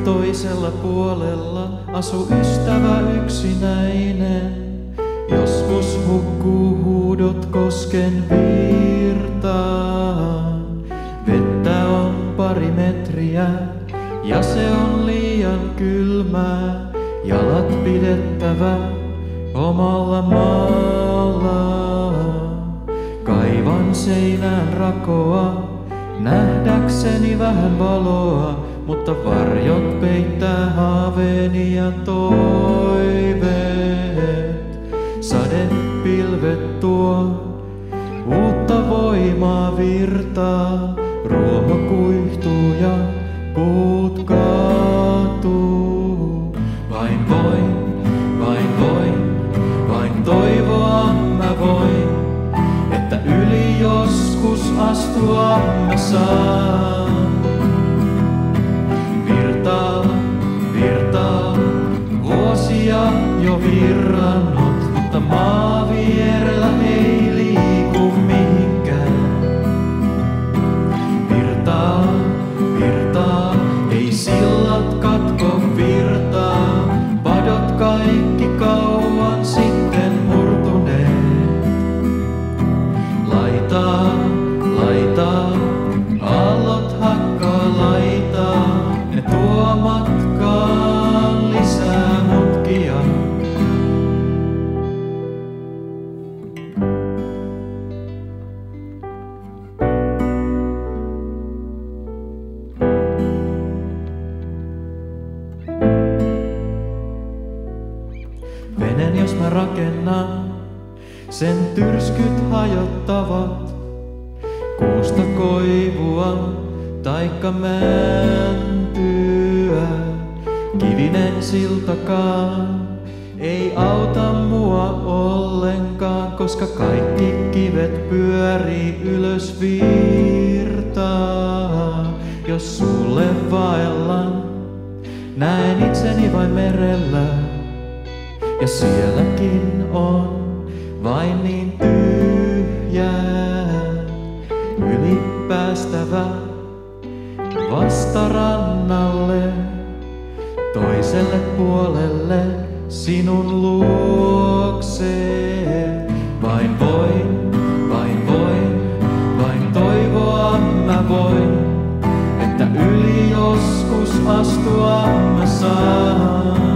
Toisella puolella asu ystävä yksinäinen. Joskus hukkuu huudot kosken virtaan. Vettä on 2 metriä ja se on liian kylmää. Jalat pidettävä omalla maalla. Kaivan seinään rakoa, nähdäkseni vähän valoa, mutta varjot peittää haaveeni ja toiveet. Sadepilvet tuo uutta voimaa virtaa, ruoho kuihtuu ja puut kaatuu. Vain toivoa mä voin, että yli joskus astua mä saan. Virtaa, vuosia jo virrannut, mutta maa vierellä ei liiku mihinkään. Virtaa, ei sillat katko virtaa, padot kaikki kauan sitten murtuneet. Laitaa, aallot hakkaa laitaa, ne tuo matkaan lisää mutkia. Veneen jos mä rakennan, sen tyrskyt hajottavat. Kuusta koivua taikka mäntyä. Kivinen siltakaan ei auta mua ollenkaan, koska kaikki kivet pyörii ylös virtaa. Jos sulle vaellan, näen itseni vain merellä, ja sielläkin on vain niin tyhjää. Ylipäästävä vasta rannalle, toiselle puolelle sinun luokseen. Vain toivoa mä voin, että yli joskus astua mä saan.